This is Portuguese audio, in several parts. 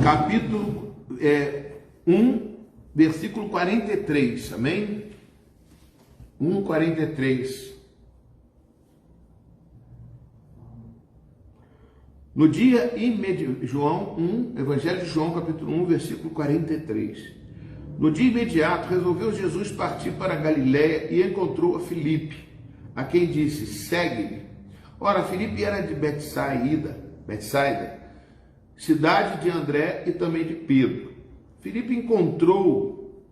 capítulo 1, versículo 43, amém? 1:43. No dia imediato, Evangelho de João, capítulo 1, versículo 43. No dia imediato, resolveu Jesus partir para a Galiléia e encontrou a Filipe, a quem disse: segue-me. Ora, Filipe era de Betsaida, cidade de André e também de Pedro. Filipe encontrou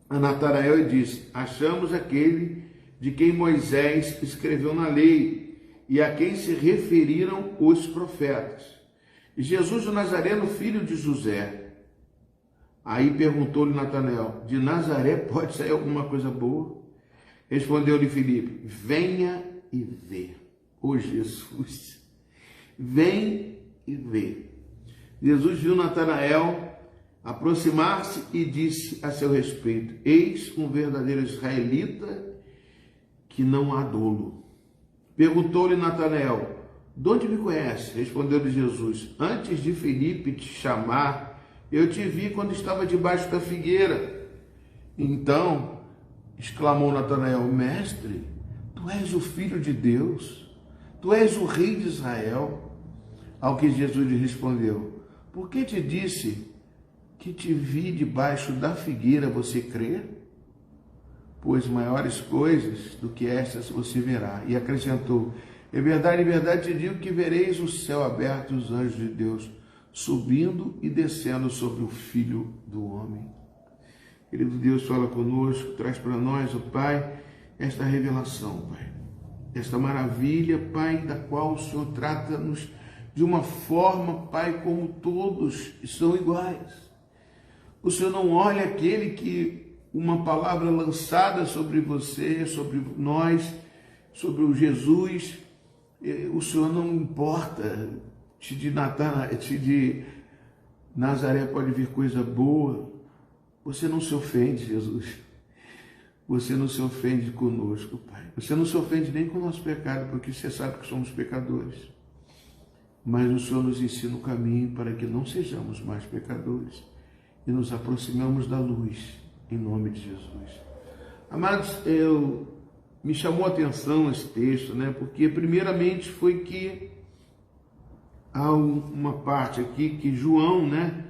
a Natanael e disse: achamos aquele de quem Moisés escreveu na lei e a quem se referiram os profetas, Jesus o Nazareno, filho de José. Aí perguntou-lhe Natanael: de Nazaré pode sair alguma coisa boa? Respondeu-lhe Filipe: venha e vê. Ô Jesus, vem e vê. Jesus viu Natanael aproximar-se e disse a seu respeito: eis um verdadeiro israelita que não há dolo. Perguntou-lhe Natanael: de onde me conhece? Respondeu-lhe Jesus: antes de Filipe te chamar, eu te vi quando estava debaixo da figueira. Então exclamou Natanael: mestre, tu és o Filho de Deus, tu és o Rei de Israel. Ao que Jesus lhe respondeu: por que te disse que te vi debaixo da figueira, você crê? Pois maiores coisas do que estas você verá. E acrescentou: em verdade te digo que vereis o céu aberto e os anjos de Deus subindo e descendo sobre o Filho do Homem. Querido Deus, fala conosco, traz para nós, ó Pai, esta revelação, Pai, esta maravilha, Pai, da qual o Senhor trata-nos de uma forma, Pai, como todos são iguais. O Senhor não olha aquele que uma palavra lançada sobre você, sobre nós, sobre o Jesus, o Senhor não importa se de Nazaré pode vir coisa boa. Você não se ofende, Jesus. Você não se ofende conosco, Pai. Você não se ofende nem com o nosso pecado, porque você sabe que somos pecadores. Mas o Senhor nos ensina o caminho para que não sejamos mais pecadores e nos aproximamos da luz, em nome de Jesus. Amados, me chamou a atenção esse texto, né? Porque primeiramente foi que há uma parte aqui que João, né,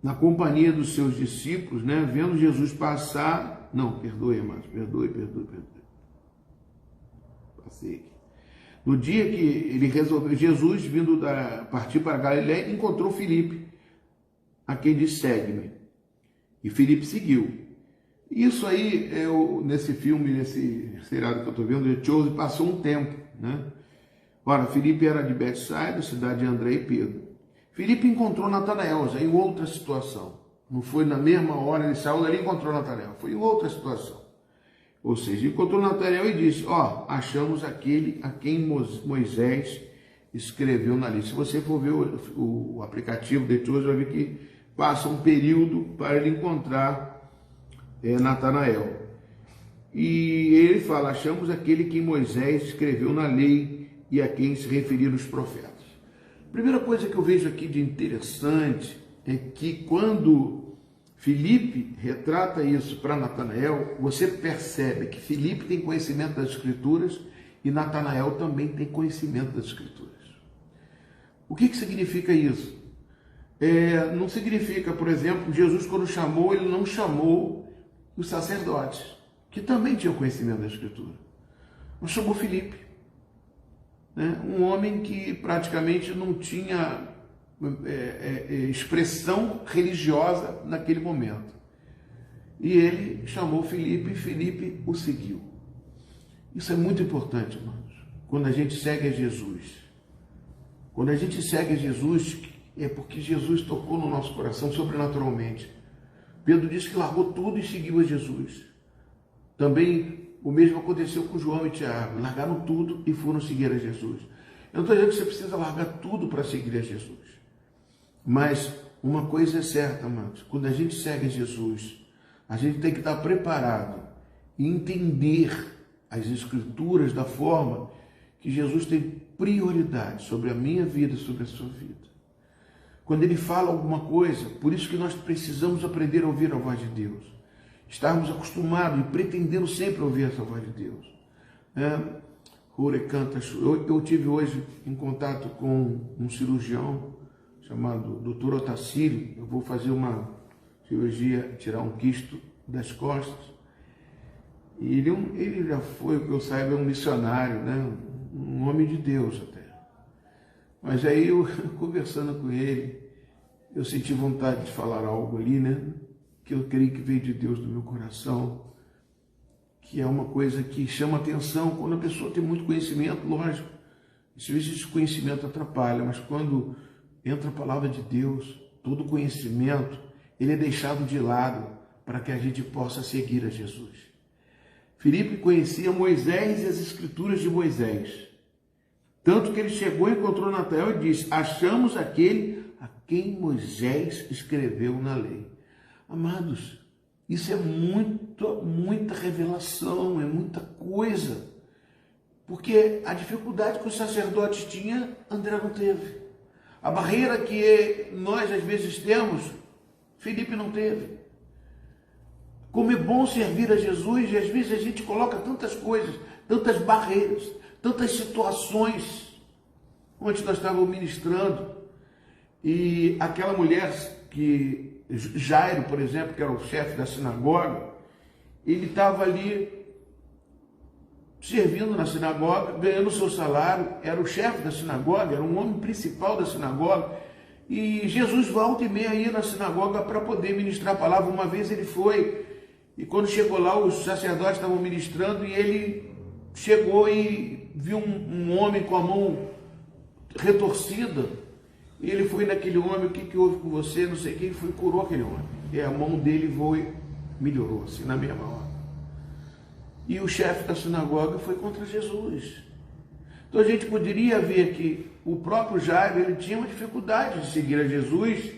na companhia dos seus discípulos, né, vendo Jesus passar, perdoe. Passei aqui. No dia que ele resolveu, Jesus, vindo partir para Galiléia, encontrou Filipe, a quem disse: segue-me. E Filipe seguiu. Isso aí, nesse filme, nesse seriado que eu estou vendo, The Chosen, passou um tempo, né? Ora, Filipe era de Betsaida, cidade de André e Pedro. Filipe encontrou Natanael, já em outra situação. Não foi na mesma hora, ele saiu dali e encontrou Natanael. Foi em outra situação. Ou seja, encontrou Natanael e disse: achamos aquele a quem Moisés escreveu na lei. Se você for ver o aplicativo The Chosen, vai ver que passa um período para ele encontrar Natanael. E ele fala: achamos aquele que Moisés escreveu na lei e a quem se referiram os profetas. Primeira coisa que eu vejo aqui de interessante é que quando Filipe retrata isso para Natanael, você percebe que Filipe tem conhecimento das Escrituras e Natanael também tem conhecimento das Escrituras. O que significa isso? Não significa, por exemplo, Jesus, quando chamou, ele não chamou os sacerdotes, que também tinham conhecimento da Escritura, mas chamou Filipe, né? Um homem que praticamente não tinha expressão religiosa naquele momento. E ele chamou Filipe e Filipe o seguiu. Isso é muito importante, irmãos. Quando a gente segue a Jesus, quando a gente segue a Jesus, é porque Jesus tocou no nosso coração sobrenaturalmente. Pedro disse que largou tudo e seguiu a Jesus. Também o mesmo aconteceu com João e Tiago. Largaram tudo e foram seguir a Jesus. Eu não estou dizendo que você precisa largar tudo para seguir a Jesus. Mas uma coisa é certa, amados. Quando a gente segue a Jesus, a gente tem que estar preparado e entender as Escrituras da forma que Jesus tem prioridade sobre a minha vida, sobre a sua vida. Quando ele fala alguma coisa, por isso que nós precisamos aprender a ouvir a voz de Deus. Estarmos acostumados e pretendendo sempre ouvir essa voz de Deus. Eu tive hoje em contato com um cirurgião chamado Dr. Otacílio. Eu vou fazer uma cirurgia, tirar um quisto das costas. E ele já foi, que eu saiba, um missionário, né? Um homem de Deus até. Mas aí eu, conversando com ele, eu senti vontade de falar algo ali, né? Que eu creio que veio de Deus no meu coração, que é uma coisa que chama atenção quando a pessoa tem muito conhecimento, lógico. Às vezes esse conhecimento atrapalha, mas quando entra a palavra de Deus, todo conhecimento, ele é deixado de lado para que a gente possa seguir a Jesus. Filipe conhecia Moisés e as escrituras de Moisés. Tanto que ele chegou e encontrou Natanael e disse: achamos aquele a quem Moisés escreveu na lei. Amados, isso é muita revelação, é muita coisa. Porque a dificuldade que os sacerdotes tinham, André não teve. A barreira que nós às vezes temos, Filipe não teve. Como é bom servir a Jesus, e às vezes a gente coloca tantas coisas, tantas barreiras, tantas situações. Ontem nós estávamos ministrando, e aquela mulher que, Jairo, por exemplo, que era o chefe da sinagoga, ele estava ali servindo na sinagoga, ganhando o seu salário, era o chefe da sinagoga, era um homem principal da sinagoga, e Jesus volta e meia ia na sinagoga para poder ministrar a palavra. Uma vez ele foi, e quando chegou lá, os sacerdotes estavam ministrando, e ele chegou e viu um homem com a mão retorcida, e ele foi naquele homem: o que houve com você, não sei o que, ele foi e curou aquele homem, e a mão dele melhorou, assim, na mesma hora. E o chefe da sinagoga foi contra Jesus. Então a gente poderia ver que o próprio Jairo, ele tinha uma dificuldade de seguir a Jesus,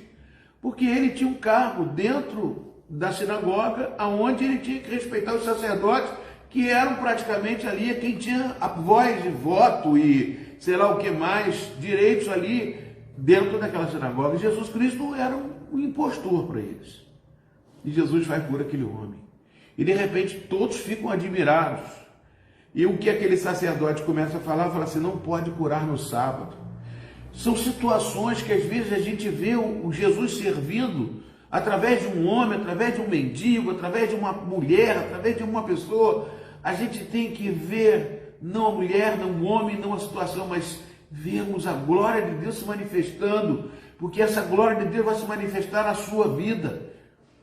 porque ele tinha um cargo dentro da sinagoga, aonde ele tinha que respeitar os sacerdotes, que eram praticamente ali quem tinha a voz de voto e sei lá o que mais, direitos ali dentro daquela sinagoga. Jesus Cristo era um impostor para eles. E Jesus vai por aquele homem. E de repente todos ficam admirados. E o que aquele sacerdote começa a falar? Fala assim: não pode curar no sábado. São situações que às vezes a gente vê o Jesus servindo através de um homem, através de um mendigo, através de uma mulher, através de uma pessoa. A gente tem que ver não a mulher, não o homem, não a situação, mas vermos a glória de Deus se manifestando, porque essa glória de Deus vai se manifestar na sua vida.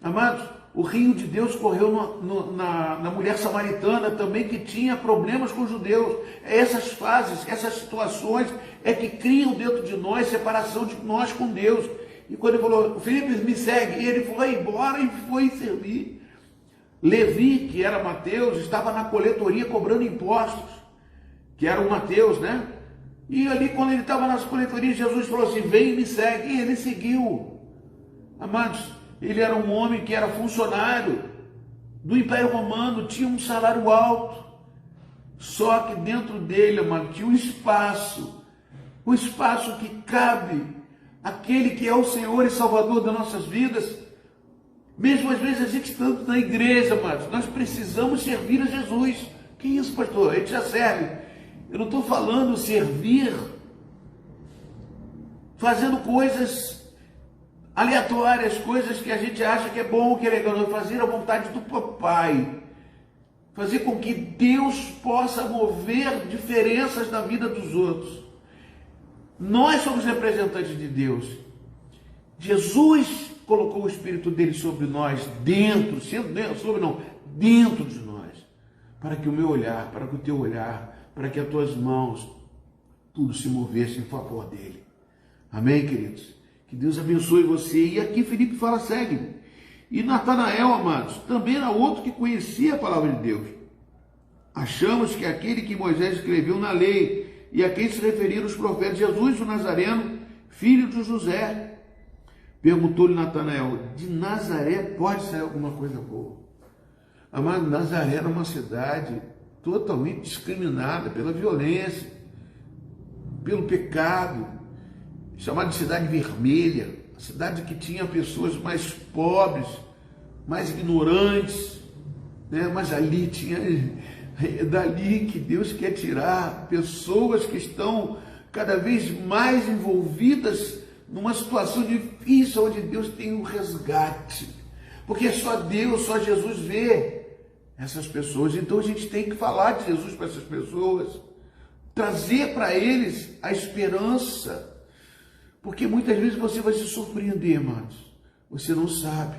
Amados, o rio de Deus correu na mulher samaritana também, que tinha problemas com os judeus. Essas fases, essas situações é que criam dentro de nós separação de nós com Deus. E quando ele falou: Filipe, me segue, e ele foi embora e foi servir. Levi, que era Mateus, estava na coletoria cobrando impostos, que era o Mateus, né? E ali, quando ele estava nas coletorias, Jesus falou assim: vem e me segue. E ele seguiu. Amados, ele era um homem que era funcionário do Império Romano, tinha um salário alto. Só que dentro dele, amado, tinha um espaço que cabe aquele que é o Senhor e Salvador das nossas vidas. Mesmo às vezes a gente estando na igreja, amados, nós precisamos servir a Jesus. Que isso, pastor? A gente já serve. Eu não estou falando servir fazendo coisas aleatórias, coisas que a gente acha que é bom, que é legal. Não, fazer a vontade do papai. Fazer com que Deus possa mover diferenças na vida dos outros. Nós somos representantes de Deus. Jesus colocou o Espírito dele sobre nós, dentro de nós, para que o meu olhar, para que o teu olhar, para que as tuas mãos, tudo se movesse em favor dele. Amém, queridos? Que Deus abençoe você. E aqui Filipe fala: segue-me. E Natanael, amados, também era outro que conhecia a palavra de Deus. Achamos que aquele que Moisés escreveu na lei, e a quem se referiram os profetas, Jesus o Nazareno, filho de José. Perguntou-lhe Natanael: de Nazaré pode sair alguma coisa boa? Amado, Nazaré era uma cidade totalmente discriminada pela violência. pelo pecado, chamada de cidade vermelha, a cidade que tinha pessoas mais pobres, mais ignorantes, né? Mas ali tinha, é dali que Deus quer tirar pessoas que estão cada vez mais envolvidas numa situação difícil, onde Deus tem um resgate, porque só Deus, só Jesus vê essas pessoas. Então a gente tem que falar de Jesus para essas pessoas, trazer para eles a esperança, porque muitas vezes você vai se surpreender, amados. Você não sabe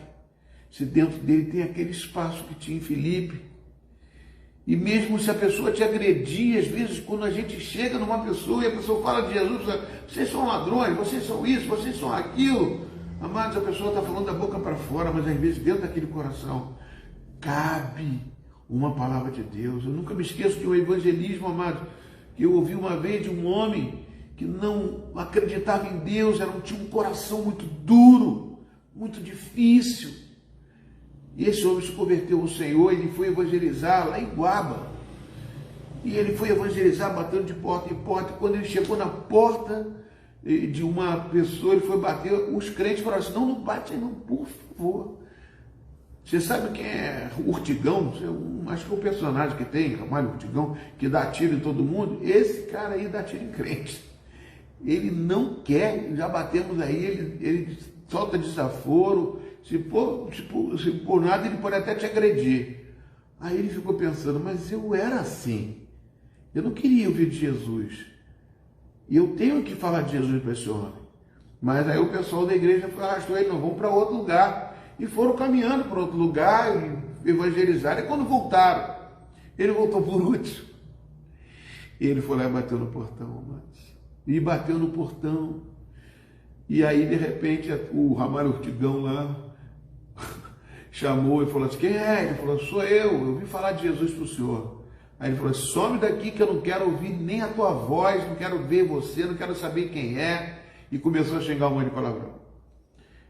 se dentro dele tem aquele espaço que tinha em Filipe. E mesmo se a pessoa te agredir, às vezes quando a gente chega numa pessoa e a pessoa fala de Jesus, vocês são ladrões, vocês são isso, vocês são aquilo. Amados, a pessoa está falando da boca para fora, mas às vezes dentro daquele coração cabe uma palavra de Deus. Eu nunca me esqueço de um evangelismo, amados, que eu ouvi uma vez de um homem que não acreditava em Deus, tinha um coração muito duro, muito difícil. E esse homem se converteu ao Senhor, ele foi evangelizar lá em Guaba. E ele foi evangelizar, batendo de porta em porta. E quando ele chegou na porta de uma pessoa, ele foi bater, os crentes falaram assim: não bate aí não, por favor. Você sabe quem é Urtigão? Acho que é um personagem que tem, Ramalho Urtigão, que dá tiro em todo mundo. Esse cara aí dá tiro em crente. Ele não quer, já batemos aí, ele solta desaforo. Se por nada, ele pode até te agredir. Aí ele ficou pensando: mas eu era assim. Eu não queria ouvir de Jesus. E eu tenho que falar de Jesus para esse homem. Mas aí o pessoal da igreja arrastou ele: não, vamos para outro lugar. E foram caminhando para outro lugar e evangelizaram. E quando voltaram, ele voltou por último. E ele foi lá e bateu no portão. E bateu no portão. E aí, de repente, o Ramalho Urtigão lá chamou e falou assim: quem é? Ele falou: sou eu vim falar de Jesus para o senhor. Aí ele falou: some daqui que eu não quero ouvir nem a tua voz, não quero ver você, não quero saber quem é. E começou a xingar um monte de palavrão.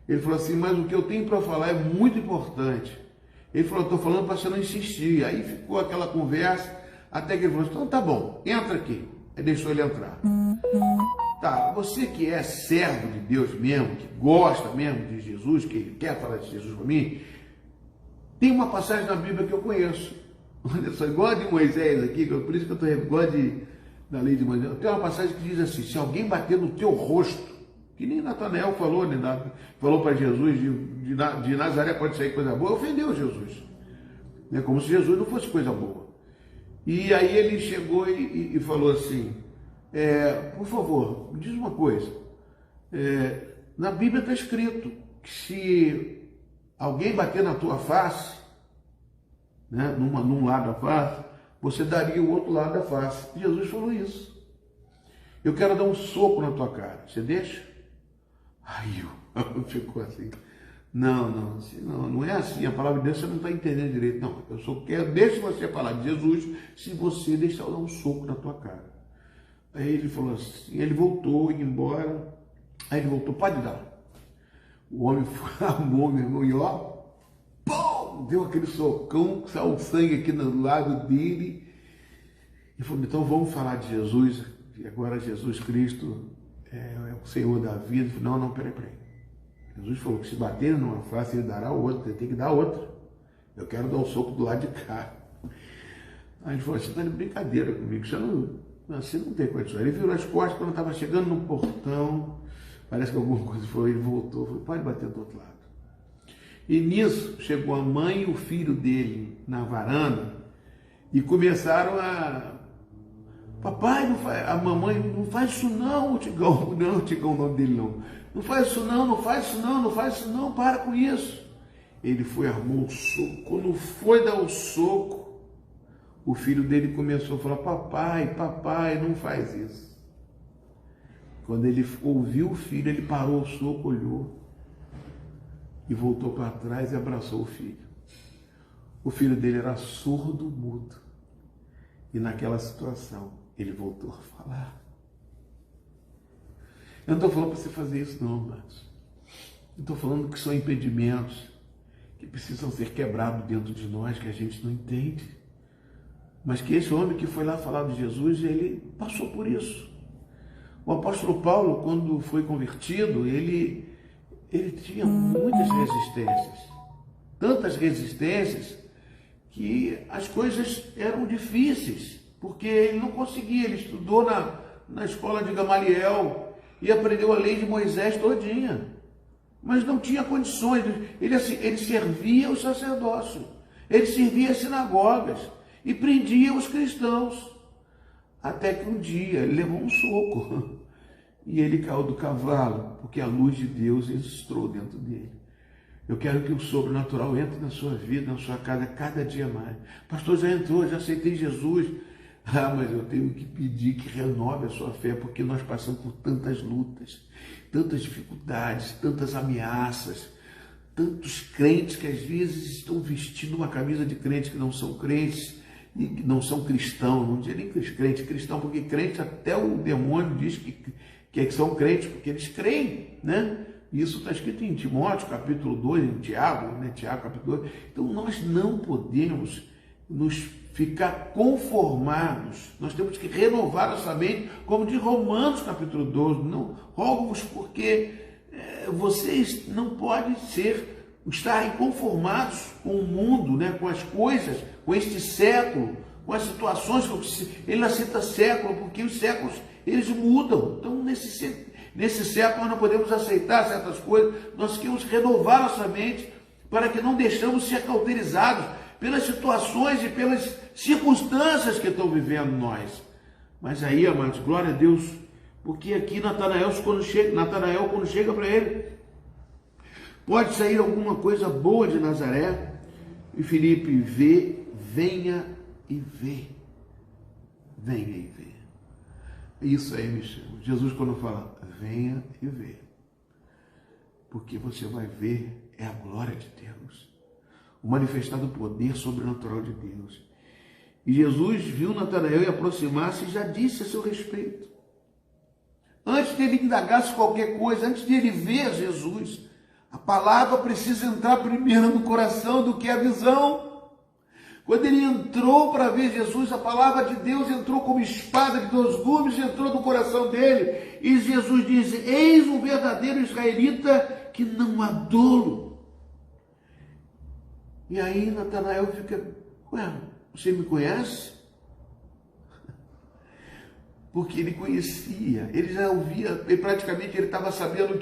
Ele falou assim: mas o que eu tenho para falar é muito importante. Ele falou: estou falando para você não insistir. Aí ficou aquela conversa, até que ele falou: então tá bom, entra aqui. Aí deixou ele entrar. Tá, você que é servo de Deus mesmo, que gosta mesmo de Jesus, que quer falar de Jesus para mim, tem uma passagem na Bíblia que eu conheço. Olha só, igual a de Moisés aqui, por isso que eu estou igual da lei de Moisés. Tem uma passagem que diz assim: se alguém bater no teu rosto, que nem Natanael falou, falou para Jesus, de Nazaré pode sair coisa boa, ofendeu Jesus. É como se Jesus não fosse coisa boa. E aí ele chegou e falou assim: por favor, me diz uma coisa. Na Bíblia está escrito que se alguém bater na tua face, né, num lado da face, você daria o outro lado da face. Jesus falou isso. Eu quero dar um soco na tua cara. Você deixa? Aí ficou assim: não é assim, a palavra de Deus você não está entendendo direito. Não, eu só quero, deixa você falar de Jesus se você deixar eu dar um soco na tua cara. Aí ele falou assim, ele voltou, ia embora. Aí ele voltou: pode dar. O homem armou, meu irmão, e ó, pum, deu aquele socão, saiu o sangue aqui no lado dele. E falou: então vamos falar de Jesus, e agora Jesus Cristo é o Senhor da vida. Ele falou: não, peraí. Jesus falou que se bater numa face, ele dará outra, ele tem que dar outra. Eu quero dar um soco do lado de cá. Aí ele falou: você está de brincadeira comigo, você não tem condições. Ele virou as costas, quando estava chegando no portão, parece que alguma coisa foi, ele voltou, falou: pode bater do outro lado. E nisso, chegou a mãe e o filho dele na varanda e começaram papai, a mamãe, não faz isso não, Tigão, não, Tigão, o nome dele não. Não faz isso não, para com isso. Ele foi, armou o soco. Quando foi dar o soco, o filho dele começou a falar: papai, não faz isso. Quando ele ouviu o filho, ele parou o soco, olhou e voltou para trás e abraçou o filho. O filho dele era surdo, mudo. E naquela situação, ele voltou a falar. Eu não estou falando para você fazer isso não, mas eu estou falando que são impedimentos que precisam ser quebrados dentro de nós, que a gente não entende. Mas que esse homem que foi lá falar de Jesus, ele passou por isso. O apóstolo Paulo, quando foi convertido, ele tinha muitas resistências. Tantas resistências que as coisas eram difíceis, porque ele não conseguia. Ele estudou na escola de Gamaliel e aprendeu a lei de Moisés todinha, mas não tinha condições. Ele servia o sacerdócio, ele servia as sinagogas e prendia os cristãos. Até que um dia ele levou um soco e ele caiu do cavalo, porque a luz de Deus entrou dentro dele. Eu quero que o sobrenatural entre na sua vida, na sua casa, cada dia mais. Pastor, já entrou, já aceitei Jesus. Mas eu tenho que pedir que renove a sua fé, porque nós passamos por tantas lutas, tantas dificuldades, tantas ameaças, tantos crentes que às vezes estão vestindo uma camisa de crentes que não são crentes, e que não são cristãos, não diria nem cristão, porque crente até o demônio diz que são crentes, porque eles creem, né? Isso está escrito em Timóteo, capítulo 2, em Tiago, né? Tiago, capítulo 2. Então, nós não podemos nos ficar conformados. Nós temos que renovar nossa mente, como diz Romanos, capítulo 12. Não, rogo-vos porque vocês não podem estar inconformados com o mundo, né? Com as coisas, com este século, com as situações. Ele não cita século, porque os séculos, eles mudam. Então, nesse século nós não podemos aceitar certas coisas, nós queremos renovar nossa mente para que não deixemos ser cauterizados pelas situações e pelas circunstâncias que estão vivendo nós. Mas aí, amados, glória a Deus, porque aqui Natanael, quando chega para ele, pode sair alguma coisa boa de Nazaré, e Filipe venha e vê. Venha e vê. Isso aí me chama. Jesus, quando fala, venha e vê. Porque você vai ver a glória de Deus. O manifestado poder sobrenatural de Deus. E Jesus viu Natanael e aproximar-se e já disse a seu respeito. Antes de ele indagasse qualquer coisa, antes de ele ver Jesus, a palavra precisa entrar primeiro no coração do que a visão. Quando ele entrou para ver Jesus, a palavra de Deus entrou como espada de dois gumes, entrou no coração dele. E Jesus diz, eis um verdadeiro israelita que não há dolo. E aí Natanael fica, você me conhece? Porque ele conhecia, ele já ouvia, e praticamente ele estava sabendo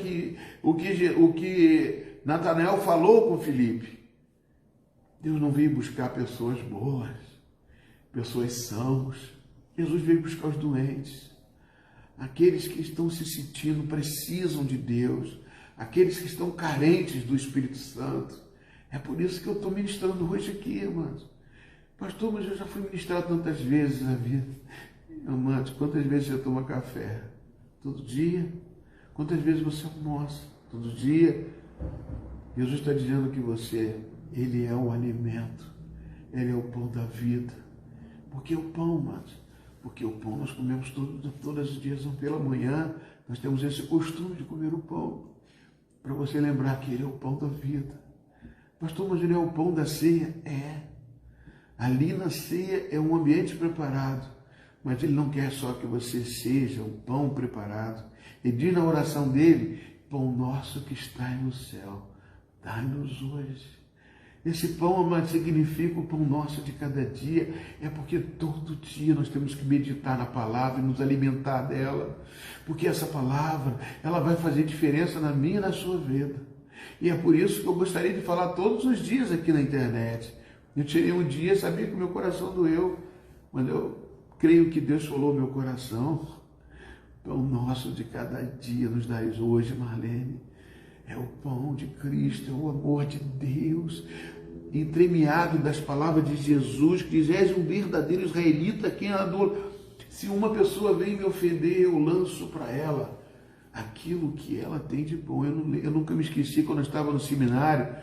o que Natanael falou com Filipe. Deus não veio buscar pessoas boas, pessoas sãos. Jesus veio buscar os doentes, aqueles que estão se sentindo, precisam de Deus, aqueles que estão carentes do Espírito Santo. É por isso que eu estou ministrando hoje aqui, irmãos. Pastor, mas eu já fui ministrado tantas vezes na vida. Amados, quantas vezes você toma café? Todo dia? Quantas vezes você almoça? Todo dia? Jesus está dizendo que Ele é o alimento, Ele é o pão da vida. Por que o pão, amados? Porque o pão nós comemos todos os dias, pela manhã, nós temos esse costume de comer o pão, para você lembrar que Ele é o pão da vida. Pastor, mas Ele é o pão da ceia? É. Ali na ceia é um ambiente preparado, mas Ele não quer só que você seja o pão preparado. Ele diz na oração dele, pão nosso que está no céu, dai-nos hoje. Esse pão, amado, significa o pão nosso de cada dia. É porque todo dia nós temos que meditar na palavra e nos alimentar dela. Porque essa palavra, ela vai fazer diferença na minha e na sua vida. E é por isso que eu gostaria de falar todos os dias aqui na internet. Eu tirei um dia, sabia que o meu coração doeu, mas eu creio que Deus falou ao meu coração. Pão nosso de cada dia nos dais hoje, Marlene. É o pão de Cristo, é o amor de Deus, entremeado das palavras de Jesus, que diz, és um verdadeiro israelita, quem adora. Se uma pessoa vem me ofender, eu lanço para ela aquilo que ela tem de bom. Eu nunca me esqueci quando eu estava no seminário,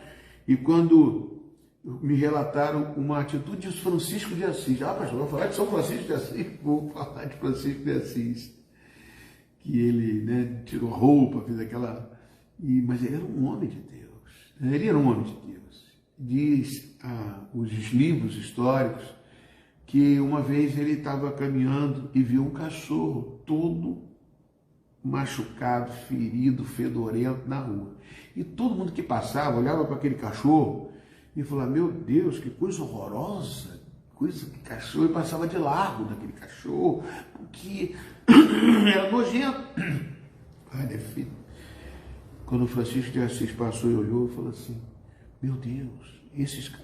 e quando me relataram uma atitude de Francisco de Assis. Pastor, vou falar de São Francisco de Assis? Vou falar de Francisco de Assis. Que ele tirou roupa, fez aquela... Mas ele era um homem de Deus. Ele era um homem de Deus. Diz os livros históricos que uma vez ele estava caminhando e viu um cachorro todo machucado, ferido, fedorento na rua. E todo mundo que passava olhava para aquele cachorro e falava: meu Deus, que coisa horrorosa, coisa que cachorro, e passava de largo daquele cachorro, porque era nojento. Olha, filho, quando o Francisco de Assis passou e olhou, falou assim: meu Deus,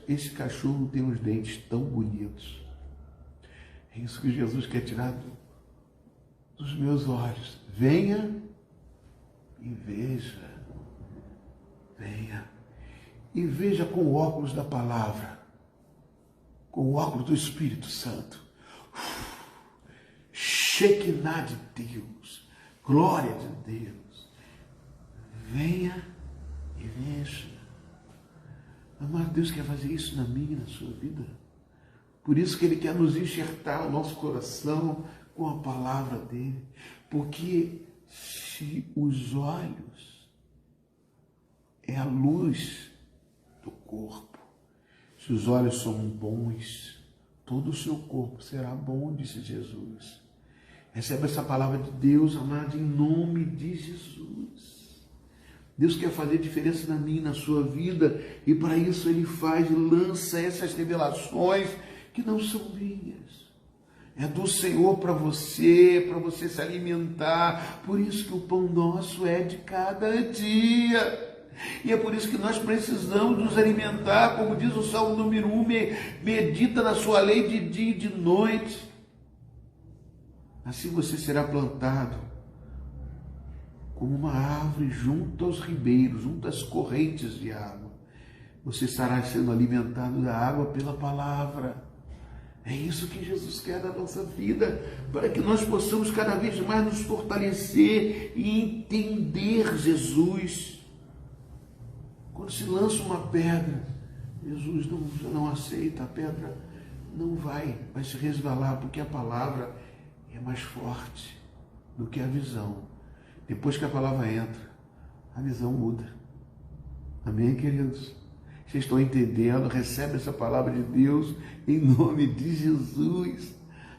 esse cachorro tem uns dentes tão bonitos. É isso que Jesus quer tirar dos meus olhos. Venha e veja. Venha e veja com o óculos da palavra, com o óculos do Espírito Santo. Shekinah de Deus, glória de Deus. Venha e veja. Amado, Deus quer fazer isso na minha e na sua vida. Por isso que Ele quer nos enxertar o nosso coração com a palavra dEle. Porque se os olhos é a luz do corpo, se os olhos são bons, todo o seu corpo será bom, disse Jesus. Recebe essa palavra de Deus, amado, em nome de Jesus. Deus quer fazer diferença na minha e na sua vida, e para isso Ele lança essas revelações que não são minhas. É do Senhor para você se alimentar. Por isso que o pão nosso é de cada dia. E é por isso que nós precisamos nos alimentar, como diz o Salmo número 1, medita na sua lei de dia e de noite. Assim você será plantado como uma árvore junto aos ribeiros, junto às correntes de água. Você estará sendo alimentado da água pela palavra. É isso que Jesus quer da nossa vida, para que nós possamos cada vez mais nos fortalecer e entender Jesus. Quando se lança uma pedra, Jesus não aceita, a pedra não vai se resvalar, porque a palavra é mais forte do que a visão. Depois que a palavra entra, a visão muda. Amém, queridos? Vocês estão entendendo? Recebe essa palavra de Deus em nome de Jesus.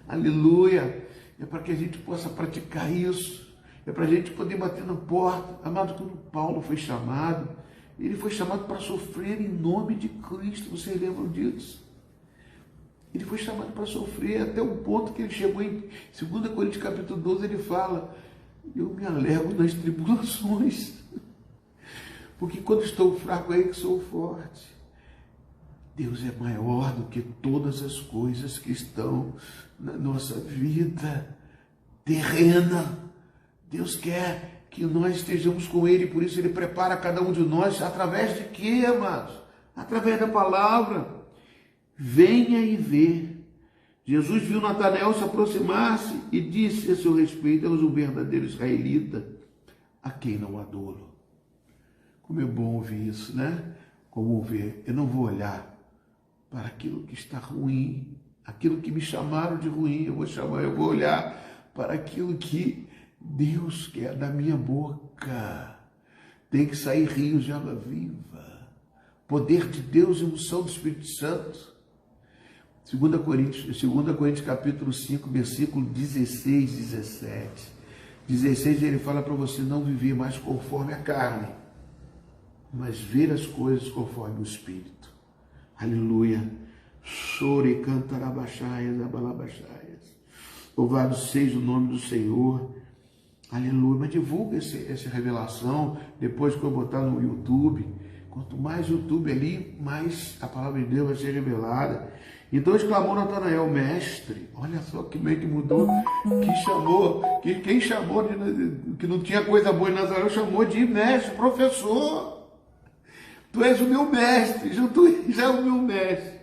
Aleluia! É para que a gente possa praticar isso. É para a gente poder bater na porta. Amado, quando Paulo foi chamado, ele foi chamado para sofrer em nome de Cristo. Vocês lembram disso? Ele foi chamado para sofrer até o ponto que ele chegou em 2 Coríntios capítulo 12, ele fala: eu me alegro nas tribulações, porque quando estou fraco é que sou forte. Deus é maior do que todas as coisas que estão na nossa vida terrena. Deus quer que nós estejamos com Ele, por isso Ele prepara cada um de nós, através de quê, amados? Através da palavra. Venha e vê. Jesus viu Natanael se aproximar-se e disse a seu respeito: és o verdadeiro israelita, a quem não adoro. Como é bom ouvir isso, né? Como ver, eu não vou olhar para aquilo que está ruim, aquilo que me chamaram de ruim, eu vou olhar para aquilo que Deus quer da minha boca. Tem que sair rios de água viva, poder de Deus e unção do Espírito Santo. 2 Coríntios capítulo 5, versículo 16, 17. 16 ele fala para você não viver mais conforme a carne, mas ver as coisas conforme o Espírito. Aleluia. Chore, cantarabachaias, abalabachaias. Louvado seja o nome do Senhor. Aleluia. Mas divulga essa revelação depois que eu botar no YouTube. Quanto mais YouTube ali, mais a palavra de Deus vai ser revelada. Então exclamou Natanael: mestre. Olha só que meio que mudou. Quem chamou que não tinha coisa boa em Nazaré, chamou de mestre, professor. Tu és o meu mestre, tu já é o meu mestre.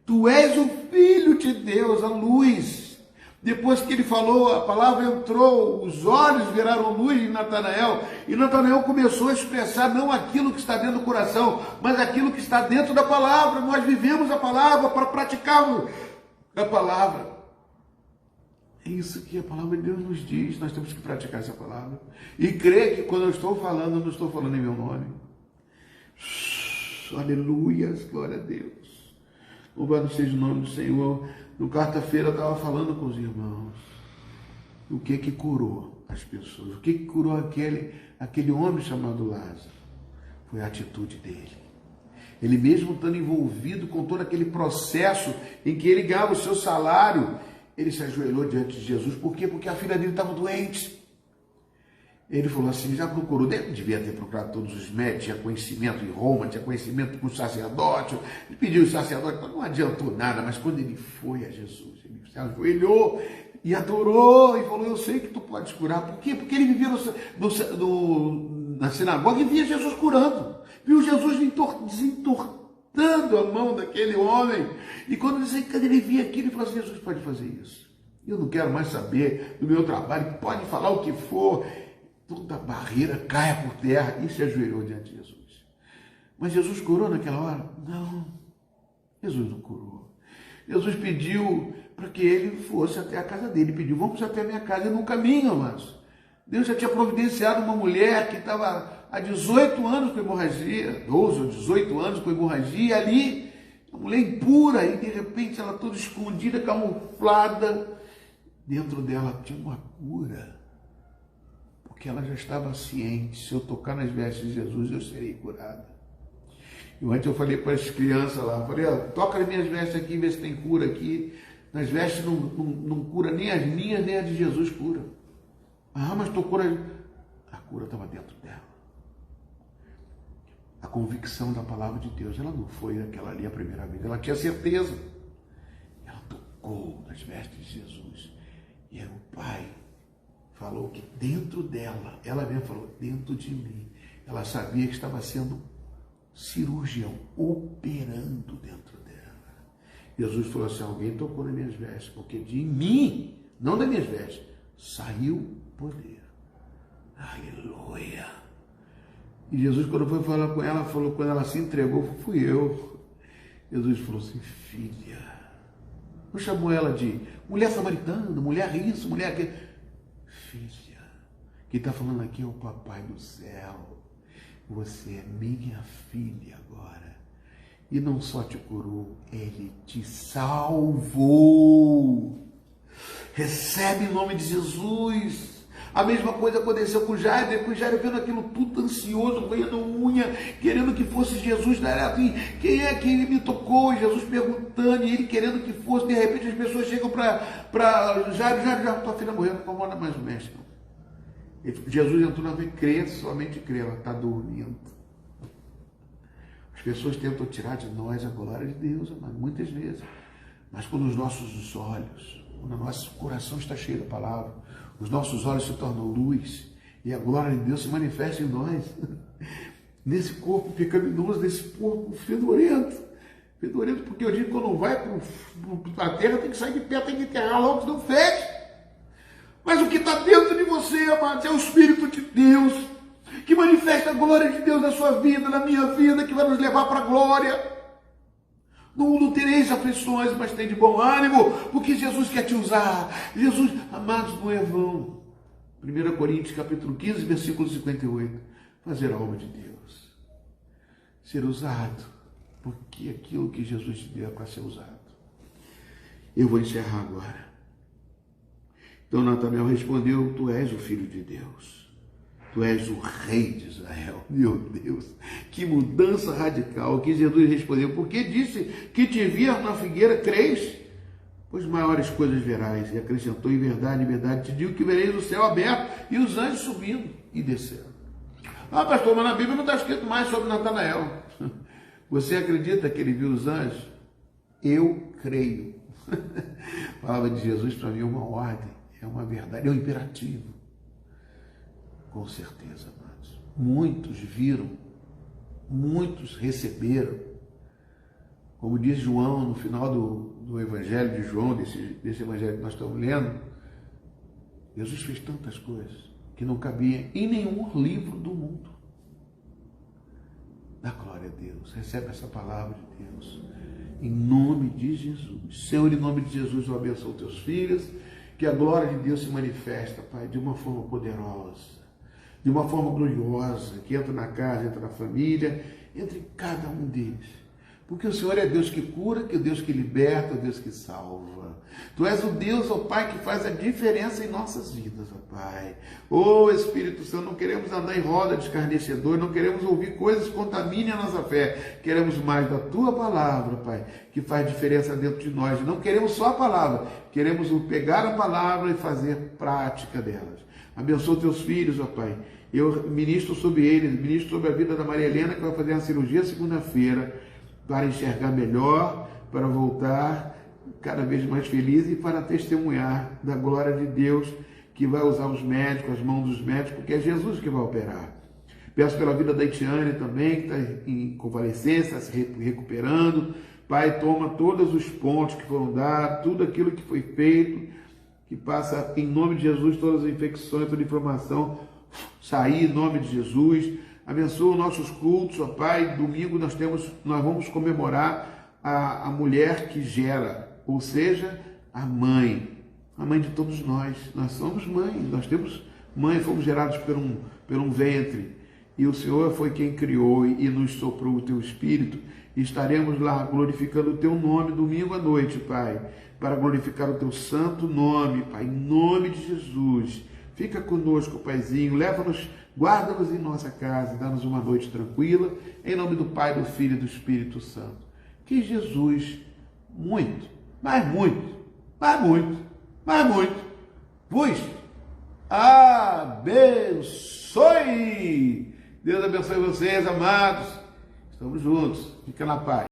Tu és o Filho de Deus, a luz. Depois que ele falou, a palavra entrou, os olhos viraram luz em Natanael, e Natanael começou a expressar não aquilo que está dentro do coração, mas aquilo que está dentro da palavra. Nós vivemos a palavra para praticarmos a palavra. É isso que a palavra de Deus nos diz, nós temos que praticar essa palavra. E crer que quando eu estou falando, eu não estou falando em meu nome. Aleluia, glória a Deus. Louvado seja o nome do Senhor. No quarta-feira eu estava falando com os irmãos. O que curou? as pessoas. O que curou aquele homem chamado Lázaro? Foi a atitude dele. Ele mesmo estando envolvido com todo aquele processo em que ele ganhava o seu salário, ele se ajoelhou diante de Jesus. Por quê? Porque a filha dele estava doente. Ele falou assim, já procurou, devia ter procurado todos os médicos, tinha conhecimento em Roma, tinha conhecimento com o sacerdote, ele pediu o sacerdote, mas não adiantou nada. Mas quando ele foi a Jesus, ele se ajoelhou e adorou e falou, eu sei que tu podes curar. Por quê? Porque ele vivia na sinagoga e via Jesus curando, viu Jesus desentortando a mão daquele homem. E quando ele via aquilo, ele falou assim, Jesus pode fazer isso. Eu não quero mais saber do meu trabalho, pode falar o que for. Toda a barreira caia por terra e se ajoelhou diante de Jesus. Mas Jesus curou naquela hora? Não, Jesus não curou. Jesus pediu para que ele fosse até a casa dele. Pediu, vamos até a minha casa. E no caminho, amados, Deus já tinha providenciado uma mulher que estava há 18 anos com hemorragia, 12 ou 18 anos com hemorragia ali, uma mulher impura, e de repente ela toda escondida, camuflada, dentro dela tinha uma cura. Porque ela já estava ciente, se eu tocar nas vestes de Jesus, eu serei curada. E antes eu falei para as crianças lá, falei, toca nas minhas vestes aqui, vê se tem cura aqui. Nas vestes não cura nem as minhas, nem as de Jesus cura. Ah, mas tocou a cura estava dentro dela. A convicção da palavra de Deus, ela não foi aquela ali a primeira vez, ela tinha certeza. Ela tocou nas vestes de Jesus. E aí o Pai falou que dentro dela, ela mesmo falou, dentro de mim, ela sabia que estava sendo cirurgião, operando dentro dela. Jesus falou assim, alguém tocou nas minhas vestes, porque de mim, não das minhas vestes, saiu poder. Aleluia. E Jesus, quando foi falar com ela, falou, quando ela se entregou, fui eu. Jesus falou assim, filha. Não chamou ela de mulher samaritana, mulher isso, mulher aquilo. Filha, quem está falando aqui é o Papai do céu. Você é minha filha agora. E não só te curou, ele te salvou. Recebe em nome de Jesus. A mesma coisa aconteceu com Jairo. Depois Jairo vendo aquilo tudo ansioso, roendo unha, querendo que fosse Jesus. Quem é que me tocou? E Jesus perguntando, e ele querendo que fosse. De repente as pessoas chegam para Jairo, já tua filha morreu, não incomoda mais o mestre. Jesus entrou na vida, crê, somente crê, ela está dormindo. As pessoas tentam tirar de nós a glória de Deus, mas muitas vezes. Mas quando os nossos olhos, quando o nosso coração está cheio da palavra, os nossos olhos se tornam luz e a glória de Deus se manifesta em nós. Nesse corpo pecaminoso, nesse corpo fedorento, porque eu digo que quando vai para a terra tem que sair de pé, tem que enterrar logo, senão fede. Mas o que está dentro de você, amados, é o Espírito de Deus, que manifesta a glória de Deus na sua vida, na minha vida, que vai nos levar para a glória. No mundo tereis aflições, mas tem de bom ânimo, porque Jesus quer te usar. Jesus, amados, não é vão. 1 Coríntios capítulo 15, versículo 58. Fazer a obra de Deus. Ser usado, porque aquilo que Jesus te deu é para ser usado. Eu vou encerrar agora. Então Natanael respondeu, tu és o Filho de Deus. Tu és o Rei de Israel. Meu Deus, que mudança radical. Que Jesus respondeu, porque disse que te via na figueira, crês? Pois maiores coisas verás. E acrescentou, em verdade, te digo que vereis o céu aberto e os anjos subindo e descendo. Ah, pastor, mas na Bíblia não está escrito mais sobre Natanael. Você acredita que ele viu os anjos? Eu creio. A palavra de Jesus para mim é uma ordem, é uma verdade, é um imperativo. Com certeza, amados. Muitos viram, muitos receberam. Como diz João no final do Evangelho de João, desse Evangelho que nós estamos lendo, Jesus fez tantas coisas que não cabia em nenhum livro do mundo. Dá glória a Deus. Recebe essa palavra de Deus. Em nome de Jesus. Senhor, em nome de Jesus, eu abençoo teus filhos. Que a glória de Deus se manifesta, Pai, de uma forma poderosa, de uma forma gloriosa, que entra na casa, entra na família, entre cada um deles. Porque o Senhor é Deus que cura, que é o Deus que liberta, o Deus que salva. Tu és o Deus, ó Pai, que faz a diferença em nossas vidas, ó Pai. Ô Espírito Santo, não queremos andar em roda de escarnecedor, não queremos ouvir coisas que contaminem a nossa fé. Queremos mais da Tua palavra, Pai, que faz diferença dentro de nós. Não queremos só a palavra, queremos pegar a palavra e fazer prática delas. Abençoa Teus filhos, ó Pai. Eu ministro sobre eles, ministro sobre a vida da Maria Helena, que vai fazer uma cirurgia segunda-feira, para enxergar melhor, para voltar cada vez mais feliz e para testemunhar da glória de Deus, que vai usar os médicos, as mãos dos médicos, porque é Jesus que vai operar. Peço pela vida da Itiane também, que está em convalescência, se recuperando. Pai, toma todos os pontos que foram dados, tudo aquilo que foi feito, que passa em nome de Jesus, todas as infecções, toda inflamação, sair em nome de Jesus. Abençoa os nossos cultos, ó Pai. Domingo nós vamos comemorar a mulher que gera, ou seja, a mãe de todos nós. Nós somos mãe, nós temos mãe, fomos gerados por um ventre. E o Senhor foi quem criou e nos soprou o Teu Espírito. E estaremos lá glorificando o Teu nome domingo à noite, Pai, para glorificar o Teu santo nome, Pai, em nome de Jesus. Fica conosco, Paizinho, leva-nos, guarda-nos em nossa casa, dá-nos uma noite tranquila, em nome do Pai, do Filho e do Espírito Santo. Que Jesus muito, mas muito, mas muito, mas muito, vos abençoe. Deus abençoe vocês, amados. Estamos juntos. Fica na paz.